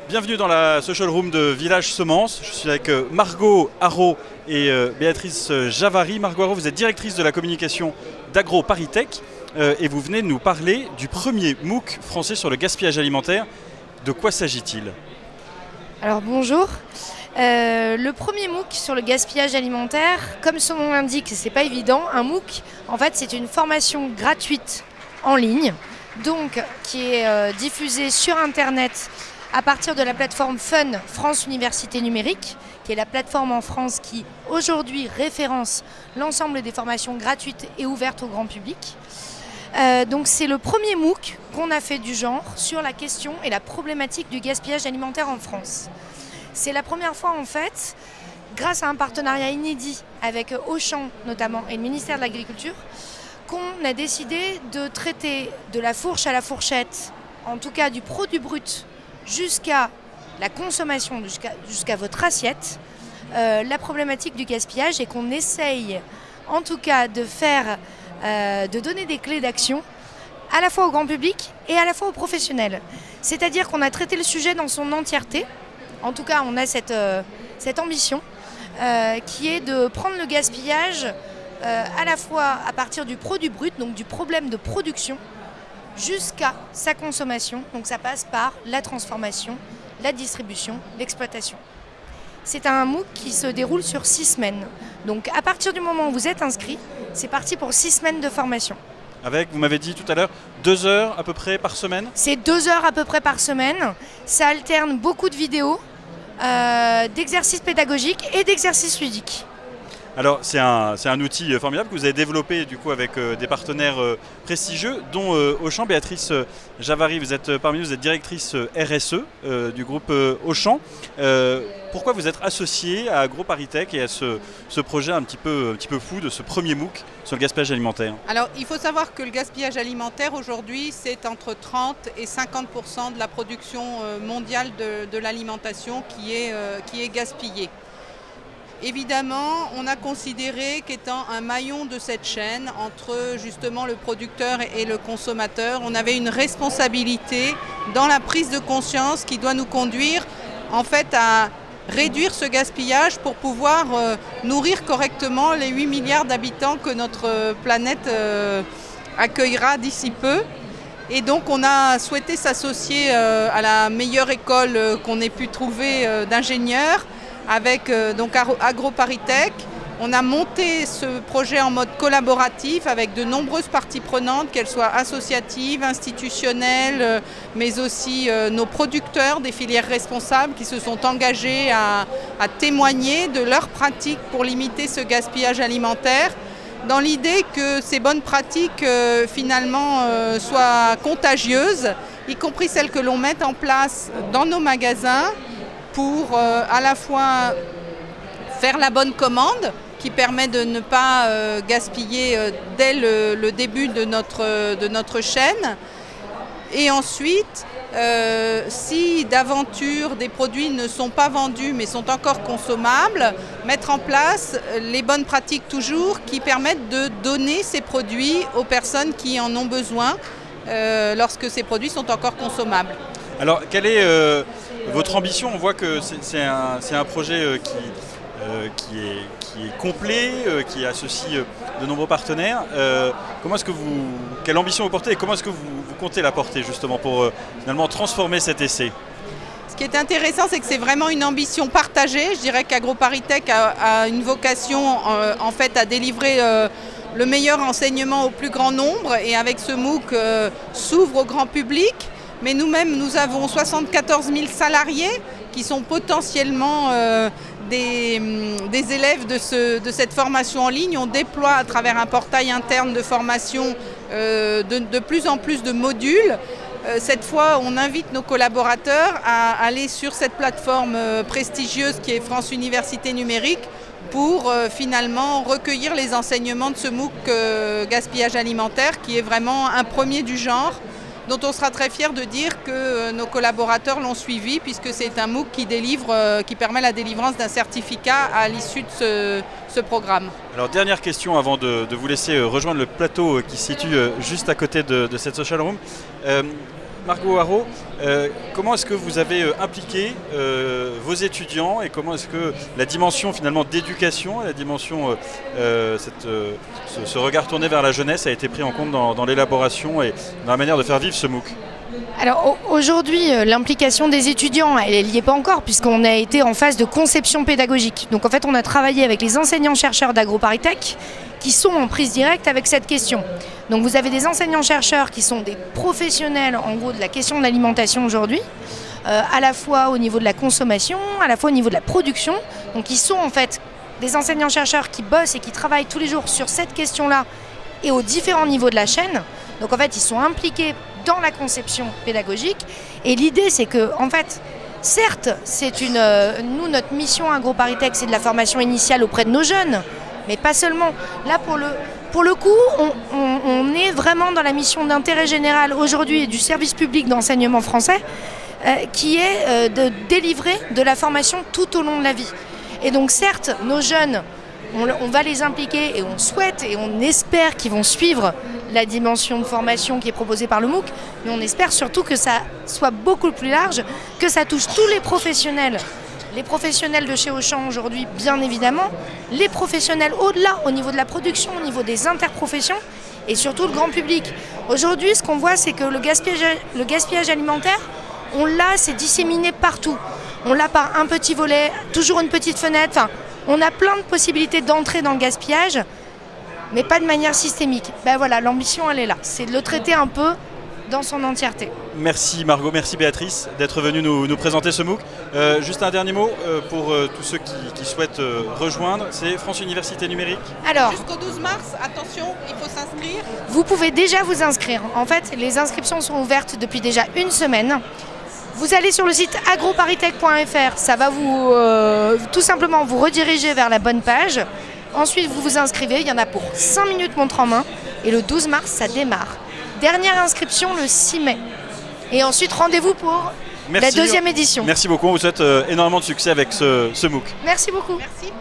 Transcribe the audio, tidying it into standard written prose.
Bienvenue dans la social room de Village Semences. Je suis avec Margot Haro et Béatrice Javary. Margot Haro, vous êtes directrice de la communication d'AgroParisTech et vous venez nous parler du premier MOOC français sur le gaspillage alimentaire. De quoi s'agit-il? Alors bonjour. Le premier MOOC sur le gaspillage alimentaire, comme son nom l'indique, c'est pas évident. Un MOOC, en fait, c'est une formation gratuite en ligne, donc qui est diffusée sur Internet à partir de la plateforme Fun France Université Numérique, qui est la plateforme en France qui aujourd'hui référence l'ensemble des formations gratuites et ouvertes au grand public. Donc c'est le premier MOOC qu'on a fait du genre sur la question et la problématique du gaspillage alimentaire en France. C'est la première fois en fait, grâce à un partenariat inédit avec Auchan notamment et le ministère de l'Agriculture, qu'on a décidé de traiter de la fourche à la fourchette, en tout cas du produit brut, jusqu'à la consommation, jusqu'à votre assiette, la problématique du gaspillage, et qu'on essaye en tout cas de donner des clés d'action à la fois au grand public et à la fois aux professionnels. C'est-à-dire qu'on a traité le sujet dans son entièreté. En tout cas, on a cette ambition qui est de prendre le gaspillage à la fois à partir du produit brut, donc du problème de production, jusqu'à sa consommation. Donc ça passe par la transformation, la distribution, l'exploitation. C'est un MOOC qui se déroule sur 6 semaines. Donc à partir du moment où vous êtes inscrit, c'est parti pour 6 semaines de formation. Avec, vous m'avez dit tout à l'heure, 2 heures à peu près par semaine? C'est 2 heures à peu près par semaine. Ça alterne beaucoup de vidéos, d'exercices pédagogiques et d'exercices ludiques. Alors c'est un outil formidable que vous avez développé du coup avec des partenaires prestigieux, dont Auchan. Béatrice Javary, vous êtes parmi nous, vous êtes directrice RSE du groupe Auchan. Pourquoi vous êtes associée à AgroParisTech et à ce projet un petit peu fou de ce premier MOOC sur le gaspillage alimentaire? Alors il faut savoir que le gaspillage alimentaire aujourd'hui c'est entre 30 et 50% de la production mondiale de l'alimentation qui est gaspillée. Évidemment, on a considéré qu'étant un maillon de cette chaîne, entre justement le producteur et le consommateur, on avait une responsabilité dans la prise de conscience qui doit nous conduire en fait à réduire ce gaspillage pour pouvoir nourrir correctement les 8 milliards d'habitants que notre planète accueillera d'ici peu. Et donc on a souhaité s'associer à la meilleure école qu'on ait pu trouver d'ingénieurs, avec donc AgroParisTech. On a monté ce projet en mode collaboratif avec de nombreuses parties prenantes, qu'elles soient associatives, institutionnelles, mais aussi nos producteurs des filières responsables qui se sont engagés à témoigner de leurs pratiques pour limiter ce gaspillage alimentaire, dans l'idée que ces bonnes pratiques finalement soient contagieuses, y compris celles que l'on met en place dans nos magasins, pour à la fois faire la bonne commande qui permet de ne pas gaspiller dès le début de notre chaîne, et ensuite si d'aventure des produits ne sont pas vendus mais sont encore consommables, mettre en place les bonnes pratiques toujours qui permettent de donner ces produits aux personnes qui en ont besoin lorsque ces produits sont encore consommables. Alors quelle est votre ambition? On voit que c'est un projet qui est complet, qui associe de nombreux partenaires. Quelle ambition vous portez et comment est-ce que vous comptez la porter justement pour finalement transformer cet essai? Ce qui est intéressant, c'est que c'est vraiment une ambition partagée. Je dirais qu'AgroParisTech a une vocation en fait à délivrer le meilleur enseignement au plus grand nombre, et avec ce MOOC s'ouvre au grand public. Mais nous-mêmes, nous avons 74 000 salariés qui sont potentiellement des élèves de cette formation en ligne. On déploie à travers un portail interne de formation de plus en plus de modules. Cette fois, on invite nos collaborateurs à aller sur cette plateforme prestigieuse qui est France Université Numérique pour finalement recueillir les enseignements de ce MOOC gaspillage alimentaire, qui est vraiment un premier du genre, dont on sera très fiers de dire que nos collaborateurs l'ont suivi, puisque c'est un MOOC qui permet la délivrance d'un certificat à l'issue de ce programme. Alors dernière question avant de vous laisser rejoindre le plateau qui se situe juste à côté de cette social room. Margot Haro, comment est-ce que vous avez impliqué vos étudiants et comment est-ce que la dimension finalement d'éducation, la dimension, ce regard tourné vers la jeunesse a été pris en compte dans l'élaboration et dans la manière de faire vivre ce MOOC? Alors aujourd'hui, l'implication des étudiants, elle n'y est pas encore puisqu'on a été en phase de conception pédagogique. Donc en fait, on a travaillé avec les enseignants-chercheurs d'AgroParisTech qui sont en prise directe avec cette question. Donc vous avez des enseignants-chercheurs qui sont des professionnels en gros de la question de l'alimentation aujourd'hui, à la fois au niveau de la consommation, à la fois au niveau de la production. Donc ils sont en fait des enseignants-chercheurs qui bossent et qui travaillent tous les jours sur cette question-là et aux différents niveaux de la chaîne. Donc en fait, ils sont impliqués dans la conception pédagogique. Et l'idée, c'est que, en fait, certes, nous, notre mission à AgroParisTech, c'est de la formation initiale auprès de nos jeunes, mais pas seulement. Là, pour le coup, on est vraiment dans la mission d'intérêt général aujourd'hui et du service public d'enseignement français, qui est de délivrer de la formation tout au long de la vie. Et donc, certes, nos jeunes, on va les impliquer et on souhaite et on espère qu'ils vont suivre la dimension de formation qui est proposée par le MOOC, mais on espère surtout que ça soit beaucoup plus large, que ça touche tous les professionnels de chez Auchan aujourd'hui, bien évidemment, les professionnels au-delà, au niveau de la production, au niveau des interprofessions, et surtout le grand public. Aujourd'hui, ce qu'on voit, c'est que le gaspillage alimentaire, c'est disséminé partout. On l'a par un petit volet, toujours une petite fenêtre, enfin, on a plein de possibilités d'entrer dans le gaspillage, mais pas de manière systémique. Ben voilà, l'ambition, elle est là. C'est de le traiter un peu dans son entièreté. Merci Margot, merci Béatrice d'être venue nous présenter ce MOOC. Juste un dernier mot pour tous ceux qui souhaitent rejoindre, c'est France Université Numérique. Alors, jusqu'au 12 mars, attention, il faut s'inscrire. Vous pouvez déjà vous inscrire. En fait, les inscriptions sont ouvertes depuis déjà une semaine. Vous allez sur le site agroparisTech.fr, ça va tout simplement vous rediriger vers la bonne page. Ensuite, vous vous inscrivez, il y en a pour 5 minutes montre en main. Et le 12 mars, ça démarre. Dernière inscription le 6 mai. Et ensuite, rendez-vous pour la deuxième édition. Merci beaucoup, on vous souhaite énormément de succès avec ce MOOC. Merci beaucoup. Merci.